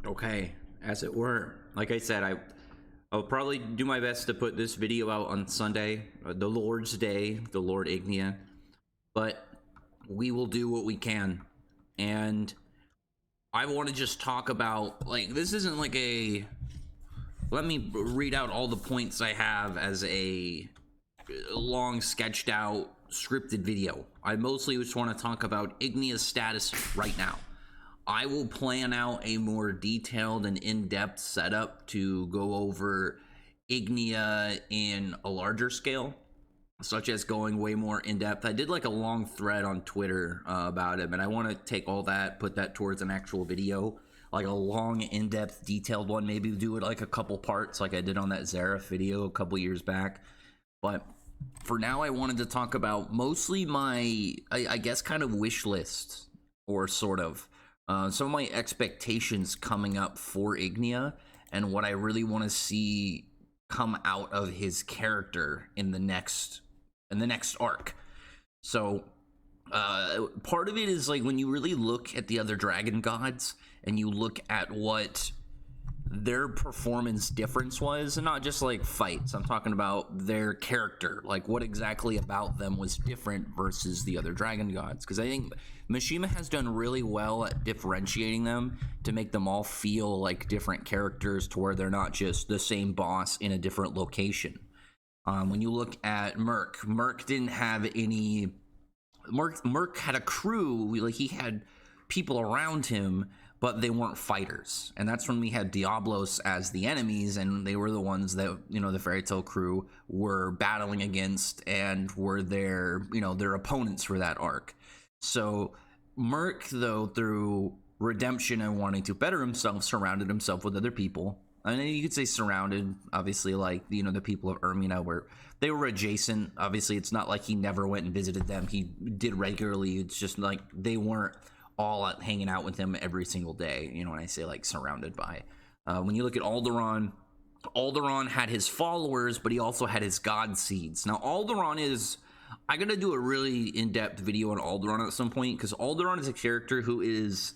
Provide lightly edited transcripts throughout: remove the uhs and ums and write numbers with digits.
Okay, as it were. Like I said, I'll probably do my best to put this video out on Sunday, the Lord's Day, the Lord Ignia, but we will do what we can. And I want to just talk about, like, this isn't like a, let me read out all the points I have as a long sketched out scripted video. I mostly just want to talk about Ignia's status right now. I will plan out a more detailed and in-depth setup to go over Ignia in a larger scale, such as going way more in-depth. I did like a long thread on Twitter about it, but I want to take all that, put that towards an actual video, like a long, in-depth, detailed one. Maybe do it like a couple parts like I did on that Zareth video a couple years back. But for now, I wanted to talk about mostly my, I guess, kind of wish list, or sort of. Some of my expectations coming up for Ignia and what I really want to see come out of his character in the next arc. So part of it is like when you really look at the other dragon gods and you look at what their performance difference was, and not just like fights, I'm talking about their character, like what exactly about them was different versus the other dragon gods, because I think Mishima has done really well at differentiating them to make them all feel like different characters, to where they're not just the same boss in a different location. When you look at Merc didn't have any. Merc had a crew, like he had people around him, but they weren't fighters. And that's when we had Diablos as the enemies, and they were the ones that, you know, the Fairy Tail crew were battling against and were their, you know, their opponents for that arc. So Merc, though, through redemption and wanting to better himself, surrounded himself with other people. I mean, you could say surrounded, obviously, like, you know, the people of Ermina, where they were adjacent. Obviously, it's not like he never went and visited them. He did regularly. It's just like they weren't all hanging out with him every single day, you know, when I say like surrounded by. When you look at Alderaan had his followers, but he also had his god seeds. Now Alderaan is, I'm gonna do a really in-depth video on Alderaan at some point, because Alderaan is a character who is,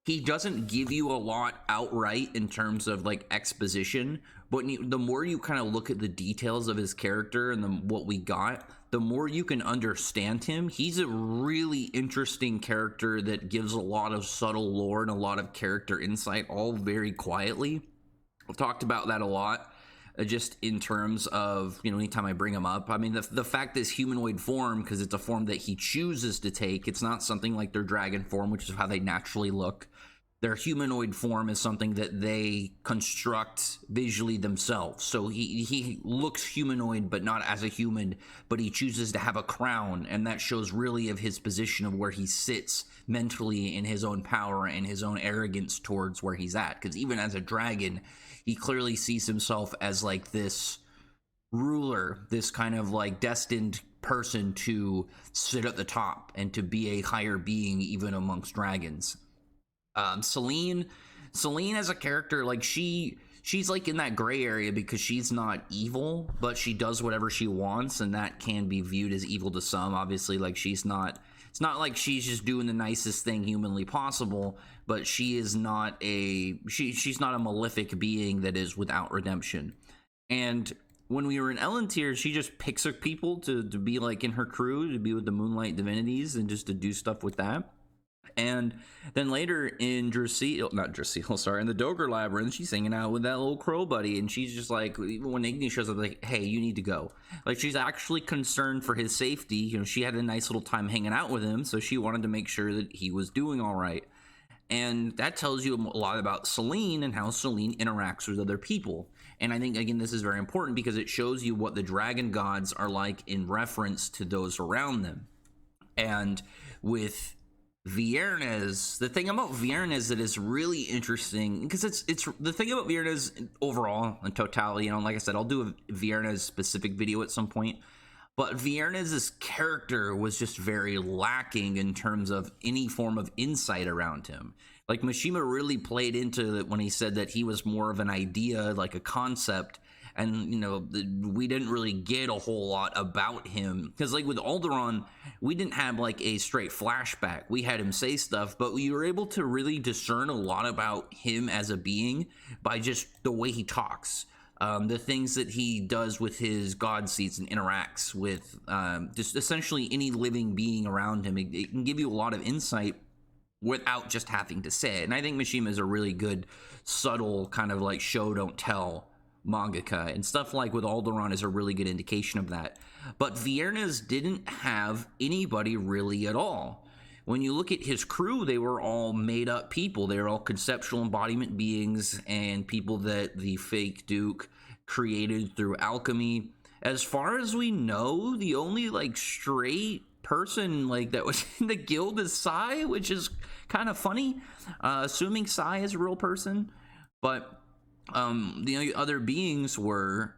he doesn't give you a lot outright in terms of like exposition, but the more you kind of look at the details of his character and what we got, the more you can understand him. He's a really interesting character that gives a lot of subtle lore and a lot of character insight, all very quietly. I've talked about that a lot, just in terms of, you know, anytime I bring him up. I mean, the fact is humanoid form, because it's a form that he chooses to take. It's not something like their dragon form, which is how they naturally look. Their humanoid form is something that they construct visually themselves. So he looks humanoid, but not as a human, but he chooses to have a crown, and that shows really of his position of where he sits mentally in his own power and his own arrogance towards where he's at. Because even as a dragon, he clearly sees himself as like this ruler, this kind of like destined person to sit at the top and to be a higher being even amongst dragons. Celine as a character, like she's like in that gray area, because she's not evil, but she does whatever she wants, and that can be viewed as evil to some. Obviously, like it's not like she's just doing the nicest thing humanly possible, but she is not she's not a malefic being that is without redemption. And when we were in Ellentear, she just picks up people to be like in her crew, to be with the Moonlight Divinities, and just to do stuff with that. And then later in in the Dogre Labyrinth, she's hanging out with that little crow buddy, and she's just like, when Ignia shows up, like, hey, you need to go. Like, she's actually concerned for his safety. You know, she had a nice little time hanging out with him, so she wanted to make sure that he was doing all right. And that tells you a lot about Celine and how Celine interacts with other people. And I think, again, this is very important because it shows you what the dragon gods are like in reference to those around them. And with Viernes, the thing about Viernes that is really interesting, because it's the thing about Viernes overall in totality, you know, like I said, I'll do a Viernes specific video at some point, but Viernes' character was just very lacking in terms of any form of insight around him. Like, Mishima really played into it when he said that he was more of an idea, like a concept, and we didn't really get a whole lot about him, because like with Alderaan, we didn't have like a straight flashback. We had him say stuff, but we were able to really discern a lot about him as a being by just the way he talks, the things that he does with his god seeds and interacts with just essentially any living being around him. It can give you a lot of insight without just having to say it. And I think Mishima is a really good, subtle kind of like show don't tell mangaka, and stuff like with Alderaan is a really good indication of that. But Viernes didn't have anybody really at all. When you look at his crew, they were all made up people. They were all conceptual embodiment beings and people that the fake Duke created through alchemy. As far as we know, the only like straight person like that was in the guild is Sai, which is kind of funny, assuming Sai is a real person. But the other beings were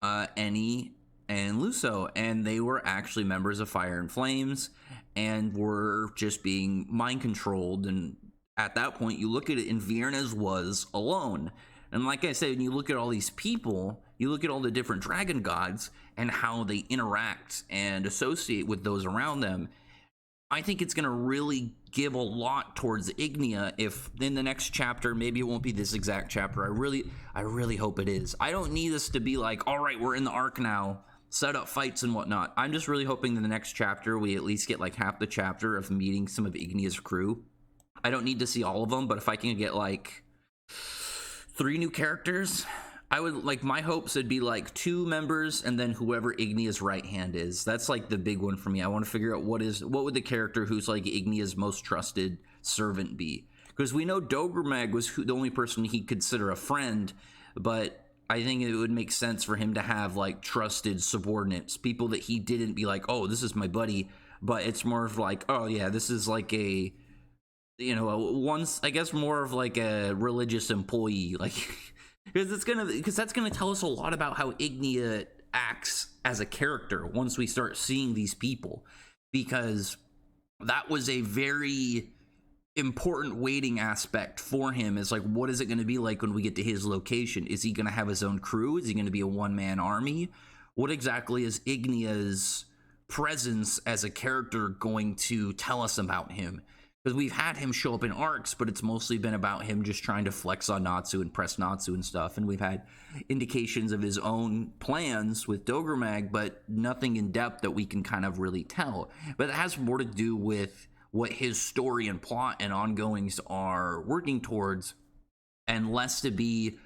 Eni and Luso, and they were actually members of Fire and Flames and were just being mind controlled. And at that point, you look at it, and Viernes was alone. And like I said, when you look at all these people, you look at all the different dragon gods and how they interact and associate with those around them, I think it's going to really give a lot towards Ignia. If in the next chapter, maybe it won't be this exact chapter. I really hope it is. I don't need this to be like, all right, we're in the arc now, set up fights and whatnot. I'm just really hoping in the next chapter we at least get like half the chapter of meeting some of Ignia's crew. I don't need to see all of them, but if I can get like 3 new characters, I would like, my hopes would be like 2 members and then whoever Ignia's right hand is. That's like the big one for me. I want to figure out what would the character who's like Ignia's most trusted servant be, because we know Dogromag was the only person he'd consider a friend, but I think it would make sense for him to have like trusted subordinates, people that he didn't be like, oh, this is my buddy, but it's more of like, oh yeah, this is like a, once, I guess, more of like a religious employee, like, because that's gonna tell us a lot about how Ignia acts as a character once we start seeing these people, because that was a very important weighting aspect for him. Is like, what is it going to be like when we get to his location? Is he going to have his own crew? Is he going to be a one-man army? What exactly is Ignia's presence as a character going to tell us about him? Because we've had him show up in arcs, but it's mostly been about him just trying to flex on Natsu and press Natsu and stuff. And we've had indications of his own plans with Dogromag, but nothing in depth that we can kind of really tell. But it has more to do with what his story and plot and ongoings are working towards, and less to be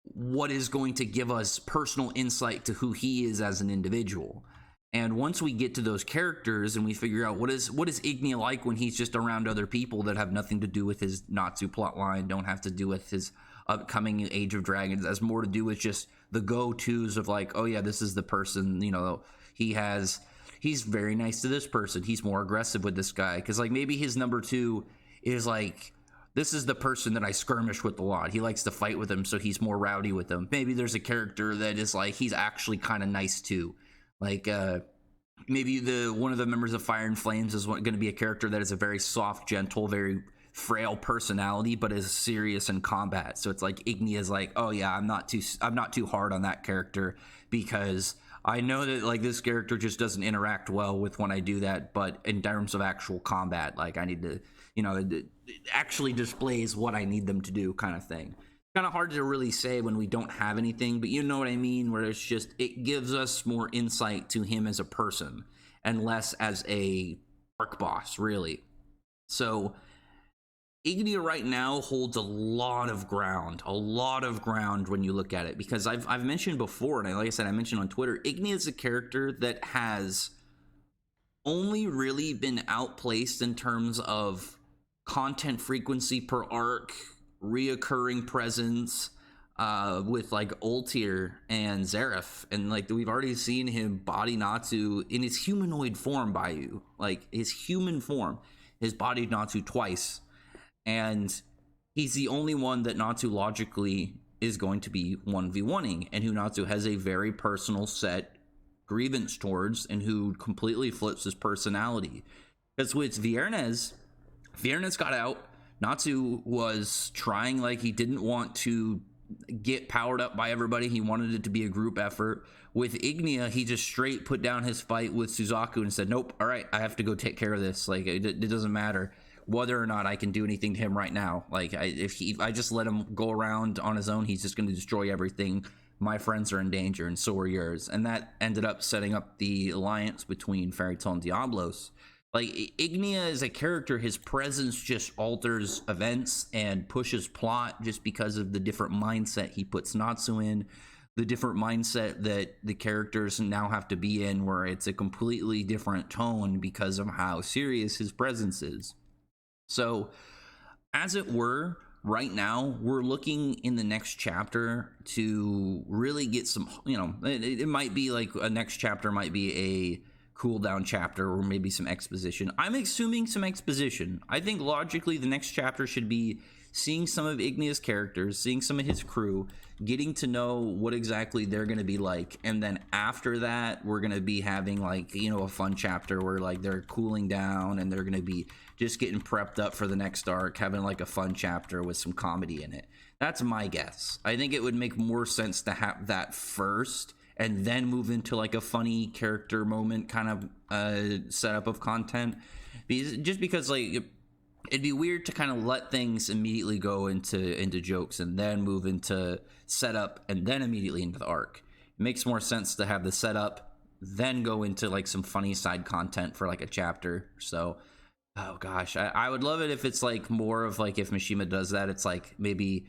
what is going to give us personal insight to who he is as an individual. And once we get to those characters and we figure out what is Ignia like when he's just around other people that have nothing to do with his Natsu plotline, don't have to do with his upcoming Age of Dragons, has more to do with just the go-tos of like, oh yeah, this is the person, he's very nice to this person, he's more aggressive with this guy, because like maybe his number 2 is like, this is the person that I skirmish with a lot, he likes to fight with him, so he's more rowdy with them. Maybe there's a character that is like, he's actually kind of nice too. Like, maybe one of the members of Fire and Flames is going to be a character that is a very soft, gentle, very frail personality, but is serious in combat. So it's like Ignia is like, oh yeah, I'm not too hard on that character, because I know that like this character just doesn't interact well with when I do that. But in terms of actual combat, like I need to, it actually displays what I need them to do, kind of thing. Kind of hard to really say when we don't have anything, but you know what I mean, where it's just, it gives us more insight to him as a person and less as a arc boss, really. So Ignia right now holds a lot of ground when you look at it, because I've mentioned before, and like I said, I mentioned on Twitter, Ignia is a character that has only really been outplaced in terms of content frequency per arc, reoccurring presence, with like Ultir and Zeref, and like we've already seen him body Natsu in his humanoid form by you, like his human form, his body Natsu twice, and he's the only one that Natsu logically is going to be 1v1ing, and who Natsu has a very personal set grievance towards, and who completely flips his personality. Because with Viernes got out. Natsu was trying, like he didn't want to get powered up by everybody. He wanted it to be a group effort. With Ignia, he just straight put down his fight with Suzaku and said, nope, all right, I have to go take care of this. Like, it doesn't matter whether or not I can do anything to him right now. Like, if I just let him go around on his own, he's just going to destroy everything. My friends are in danger, and so are yours. And that ended up setting up the alliance between Fairy Tail and Diablos. Like, Ignia is a character, his presence just alters events and pushes plot just because of the different mindset he puts Natsu in, the different mindset that the characters now have to be in, where it's a completely different tone because of how serious his presence is. So, as it were, right now, we're looking in the next chapter to really get some, you know, it might be like a next chapter might be a cooldown chapter or maybe some exposition. I'm assuming some exposition. I think logically the next chapter should be seeing some of Ignia's characters, seeing some of his crew, getting to know what exactly they're going to be like, and then after that we're going to be having, like, you know, a fun chapter where like they're cooling down and they're going to be just getting prepped up for the next arc, having like a fun chapter with some comedy in it. That's my guess. I think it would make more sense to have that first and then move into like a funny character moment kind of setup of content, because like it'd be weird to kind of let things immediately go into jokes and then move into setup and then immediately into the arc. It makes more sense to have the setup, then go into like some funny side content for like a chapter. So, oh gosh, I would love it if it's like more of like, if Mishima does that, it's like maybe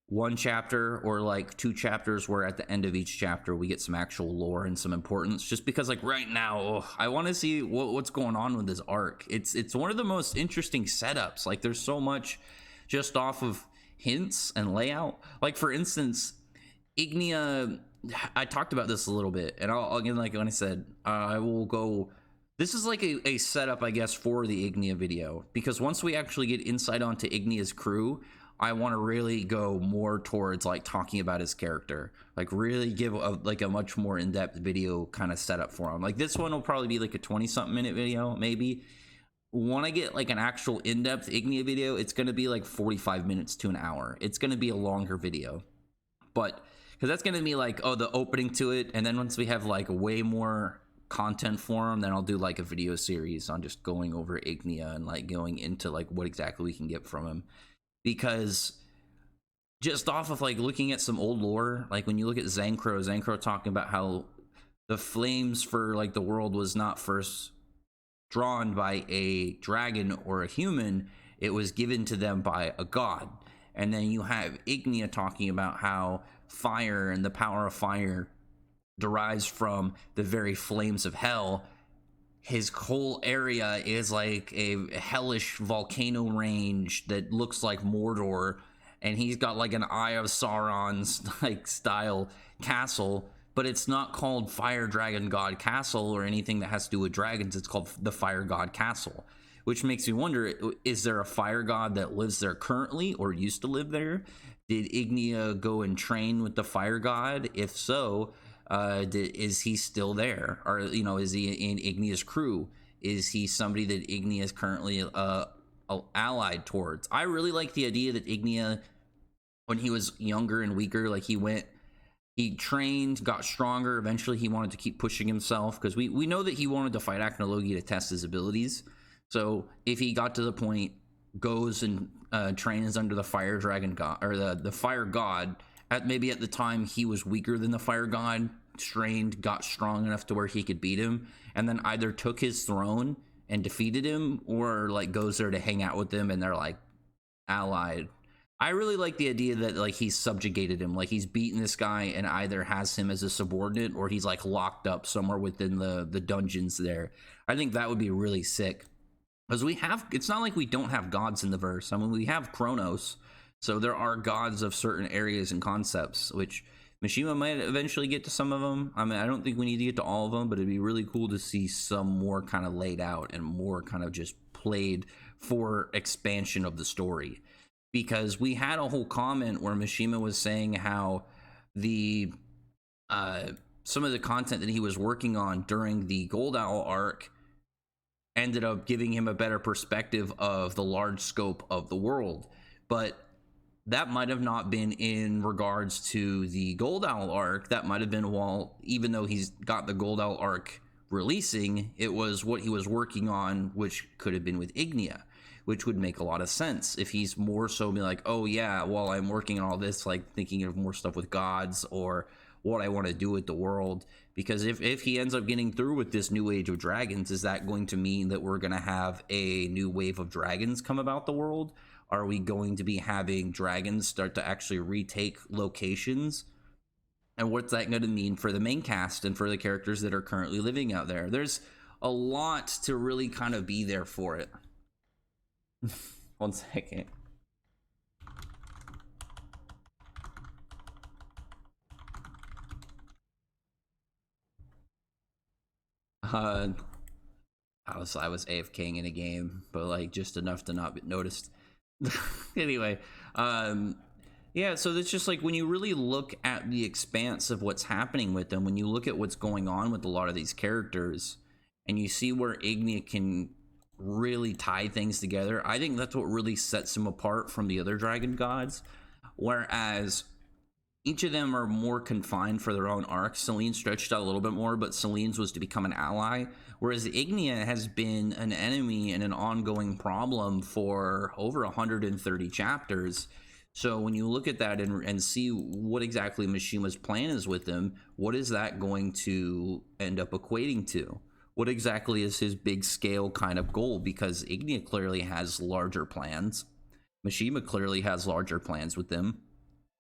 one chapter or like two chapters where at the end of each chapter we get some actual lore and some importance, just because like right now I want to see what's going on with this arc. It's one of the most interesting setups. Like, there's so much just off of hints and layout. Like, for instance, Ignia, I talked about this a little bit, and I'll again, like when I said, I will go, this is like a setup, I guess, for the Ignia video, because once we actually get insight onto Ignia's crew, I want to really go more towards like talking about his character, like really give a much more in-depth video kind of setup for him. Like, this one will probably be like a 20-something minute video, maybe. When I get like an actual in-depth Ignia video, it's going to be like 45 minutes to an hour. It's going to be a longer video, but because that's going to be like, oh, the opening to it, and then once we have like way more content for him, then I'll do like a video series on just going over Ignia and like going into like what exactly we can get from him. Because just off of like looking at some old lore, like when you look at Zancro talking about how the flames for like the world was not first drawn by a dragon or a human, it was given to them by a god. And then you have Ignia talking about how fire and the power of fire derives from the very flames of hell. His whole area is like a hellish volcano range that looks like Mordor, and he's got like an Eye of Sauron's like style castle, but it's not called Fire Dragon God Castle or anything that has to do with dragons. It's called the Fire God Castle, which makes me wonder, is there a fire god that lives there currently or used to live there? Did Ignia go and train with the fire god? If so, is he still there, or you know, is he in Ignia's crew? Is he somebody that Ignia is currently allied towards? I really like the idea that Ignia, when he was younger and weaker, like he trained, got stronger, eventually he wanted to keep pushing himself, because we know that he wanted to fight Aknologi to test his abilities. So if he got to the point, goes and trains under the fire dragon god, or the fire god, maybe at the time he was weaker than the fire god, strained, got strong enough to where he could beat him, and then either took his throne and defeated him, or like goes there to hang out with him and they're like allied. I really like the idea that like he's subjugated him, like he's beaten this guy and either has him as a subordinate or he's like locked up somewhere within the dungeons there. I think that would be really sick, because it's not like we don't have gods in the verse. I mean, we have Kronos, so there are gods of certain areas and concepts, which Mishima might eventually get to some of them. I mean, I don't think we need to get to all of them, but it'd be really cool to see some more kind of laid out and more kind of just played for expansion of the story. Because we had a whole comment where Mishima was saying how the some of the content that he was working on during the Gold Owl arc ended up giving him a better perspective of the large scope of the world. But that might have not been in regards to the Gold Owl arc. That might have been, while even though he's got the Gold Owl arc releasing, it was what he was working on, which could have been with Ignia, which would make a lot of sense if he's more so be like, oh yeah, while I'm working on all this, like thinking of more stuff with gods or what I want to do with the world. Because if he ends up getting through with this new age of dragons, is that going to mean that we're going to have a new wave of dragons come about the world? Are we going to be having dragons start to actually retake locations? And what's that going to mean for the main cast and for the characters that are currently living out there? There's a lot to really kind of be there for it. 1 second. I was AFKing in a game, but like just enough to not be noticed. Anyway, yeah, so it's just like when you really look at the expanse of what's happening with them, when you look at what's going on with a lot of these characters, and you see where Ignia can really tie things together, I think that's what really sets him apart from the other dragon gods. Whereas each of them are more confined for their own arcs. Selene stretched out a little bit more, but Selene's was to become an ally, whereas Ignia has been an enemy and an ongoing problem for over 130 chapters. So when you look at that and see what exactly Mishima's plan is with him, what is that going to end up equating to? What exactly is his big scale kind of goal? Because Ignia clearly has larger plans. Mishima clearly has larger plans with them.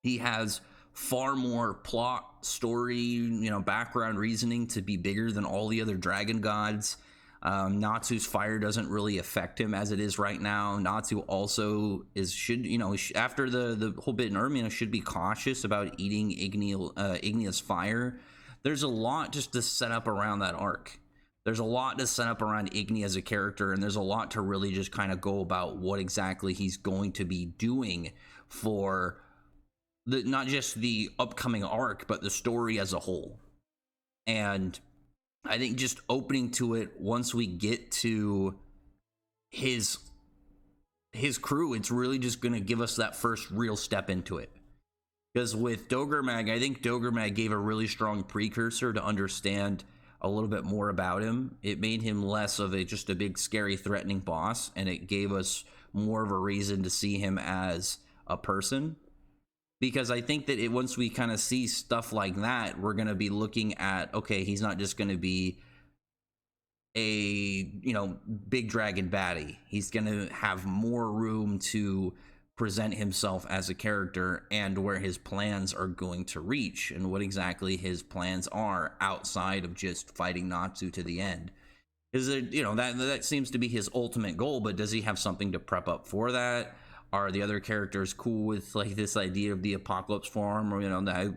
He has far more plot, story, background reasoning to be bigger than all the other dragon gods. Natsu's fire doesn't really affect him as it is right now. Natsu also should after the whole bit in Ermina, should be cautious about eating Ignia's fire. There's a lot just to set up around that arc. There's a lot to set up around Ignia as a character, and there's a lot to really just kind of go about what exactly he's going to be doing for not just the upcoming arc, but the story as a whole. And I think just opening to it, once we get to his crew, it's really just going to give us that first real step into it. Because with Doggermag, I think Doggermag gave a really strong precursor to understand a little bit more about him. It made him less of just a big, scary, threatening boss, and it gave us more of a reason to see him as a person. Because I think that once we kind of see stuff like that, we're going to be looking at, okay, he's not just going to be a, big dragon baddie. He's going to have more room to present himself as a character and where his plans are going to reach and what exactly his plans are outside of just fighting Natsu to the end. Is it, that seems to be his ultimate goal, but does he have something to prep up for that? Are the other characters cool with like this idea of the apocalypse form? Or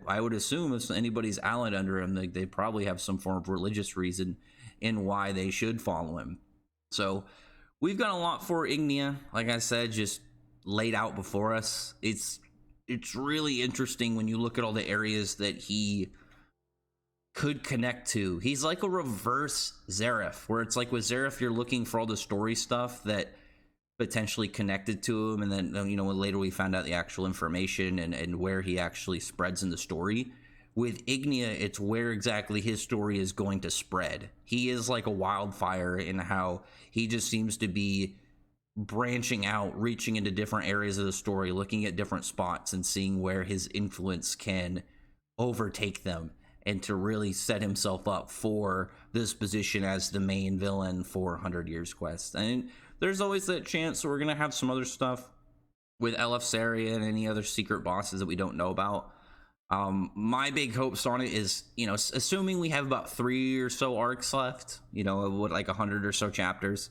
I would assume if anybody's allied under him, they probably have some form of religious reason in why they should follow him. So we've got a lot for Ignia, like I said, just laid out before us. It's really interesting when you look at all the areas that he could connect to. He's like a reverse Zeref, where it's like with Zeref, you're looking for all the story stuff that potentially connected to him, and then when later we found out the actual information and where he actually spreads in the story. With Ignia, it's where exactly his story is going to spread. He is like a wildfire in how he just seems to be branching out, reaching into different areas of the story, looking at different spots and seeing where his influence can overtake them, and to really set himself up for this position as the main villain for 100 Years Quest. And there's always that chance we're going to have some other stuff with Eleftheria and any other secret bosses that we don't know about. My big hopes on it is, assuming we have about 3 or so arcs left, like 100 or so chapters,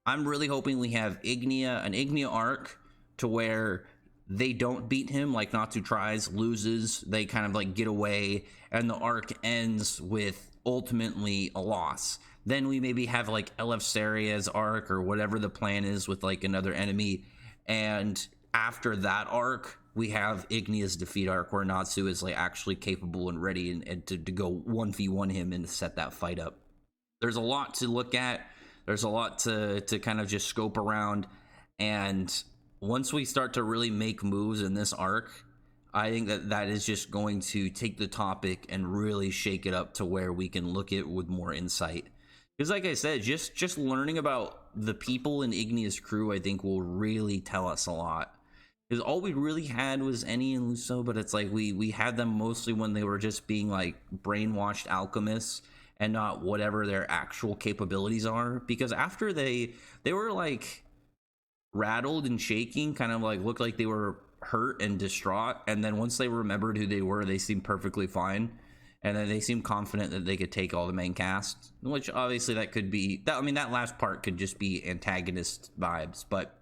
I'm really hoping we have an Ignia arc to where they don't beat him, like Natsu tries, loses, they kind of like get away, and the arc ends with ultimately a loss. Then we maybe have like Eleftheria's arc or whatever the plan is with like another enemy, and after that arc we have Ignia's defeat arc where Natsu is like actually capable and ready and to go 1v1 him and to set that fight up. There's a lot to look at. There's a lot to kind of just scope around, and once we start to really make moves in this arc, I think that is just going to take the topic and really shake it up to where we can look at it with more insight. Because like I said, just learning about the people in Ignia's crew, I think will really tell us a lot. Because all we really had was Eni and Luso, but it's like we had them mostly when they were just being like brainwashed alchemists and not whatever their actual capabilities are. Because after they were like rattled and shaking, kind of like looked like they were hurt and distraught, and then once they remembered who they were, they seemed perfectly fine, and then they seemed confident that they could take all the main cast, which obviously that could be that. I mean, that last part could just be antagonist vibes, but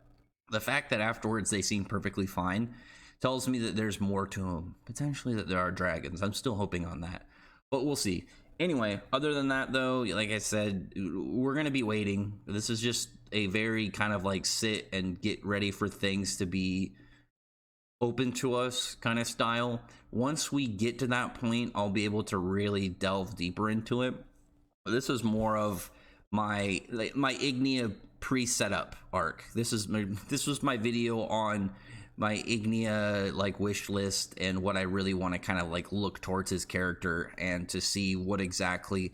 the fact that afterwards they seem perfectly fine tells me that there's more to them, potentially that there are dragons. I'm still hoping on that, but we'll see. Anyway, other than that though, like I said, we're gonna be waiting. This is just a very kind of like sit and get ready for things to be open to us kind of style. Once we get to that point, I'll be able to really delve deeper into it. This is more of my Ignia pre-setup arc. This was my video on my Ignia like wish list and what I really want to kind of like look towards his character and to see what exactly,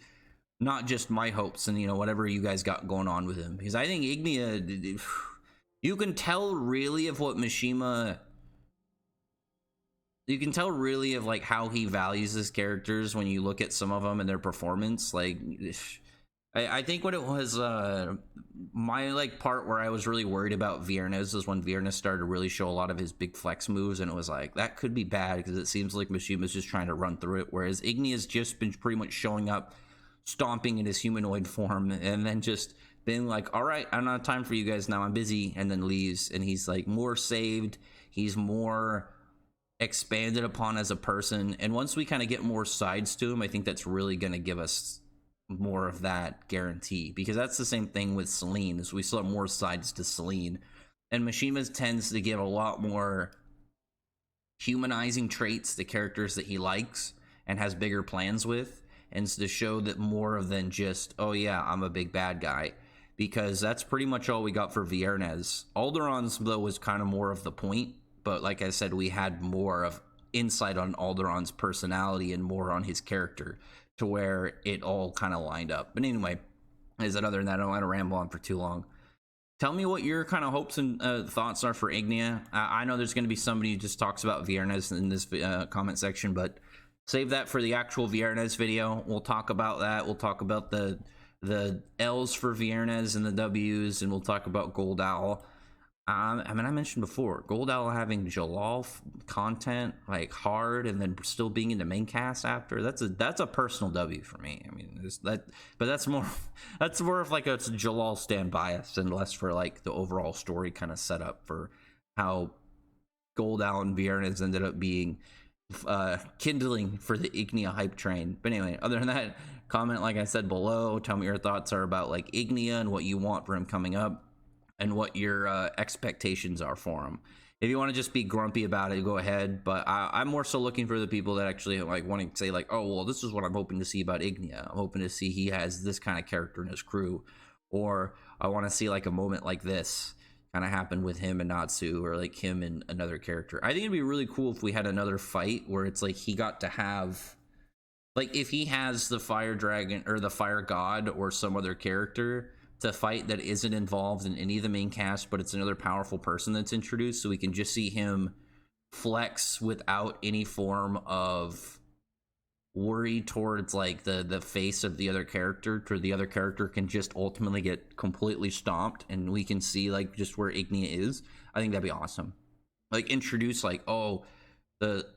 not just my hopes and, you know, whatever you guys got going on with him, because I think Ignia, you can tell really of what Mishima, you can tell really of like how he values his characters when you look at some of them and their performance. Like I think what it was, my like part where I was really worried about Viernes is when Viernes started to really show a lot of his big flex moves, and it was like, that could be bad because it seems like Mishima's just trying to run through it, whereas Ignia's just been pretty much showing up, stomping in his humanoid form, and then just being like, all right, I don't have time for you guys now, I'm busy, and then leaves. And he's like more saved, he's more expanded upon as a person, and once we kind of get more sides to him, I think that's really going to give us more of that guarantee, because that's the same thing with Selene, is we still have more sides to Selene, and Mishima tends to give a lot more humanizing traits to characters that he likes and has bigger plans with, and to show that more of than just, oh yeah, I'm a big bad guy, because that's pretty much all we got for Viernes. Alderaan's though was kind of more of the point, but like I said, we had more of insight on Alderaan's personality and more on his character, to where it all kind of lined up. But anyway, other than that, I don't want to ramble on for too long. Tell me what your kind of hopes and thoughts are for Ignia. I know there's going to be somebody who just talks about Viernes in this comment section, but save that for the actual Viernes video. We'll talk about that. We'll talk about the L's for Viernes and the W's, and we'll talk about Gold Owl. I mean, I mentioned before, Gold Owl having Jalal content like hard, and then still being in the main cast after. That's a personal W for me. I mean, but that's more of like a Jalal stand bias and less for like the overall story kind of setup for how Gold Owl and Viernes ended up being kindling for the Ignia hype train. But anyway, other than that, comment like I said below. Tell me your thoughts are about like Ignia and what you want for him coming up, and what your expectations are for him. If you want to just be grumpy about it, go ahead, but I'm more so looking for the people that actually like want to say like, oh well, this is what I'm hoping to see about Ignia. I'm hoping to see he has this kind of character in his crew, or I want to see like a moment like this kind of happen with him and Natsu, or like him and another character. I think it'd be really cool if we had another fight where it's like he got to have, like if he has the fire dragon or the fire god or some other character to fight that isn't involved in any of the main cast, but it's another powerful person that's introduced, so we can just see him flex without any form of worry towards like the face of the other character, to the other character can just ultimately get completely stomped, and we can see like just where Ignia is. I think that'd be awesome. Like introduce like, oh, the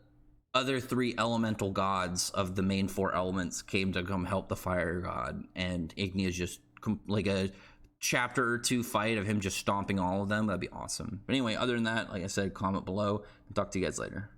other 3 elemental gods of the main 4 elements came to come help the fire god, and Ignia's just like a chapter or 2 fight of him just stomping all of them. That'd be awesome. But anyway, other than that, like I said, comment below. Talk to you guys later.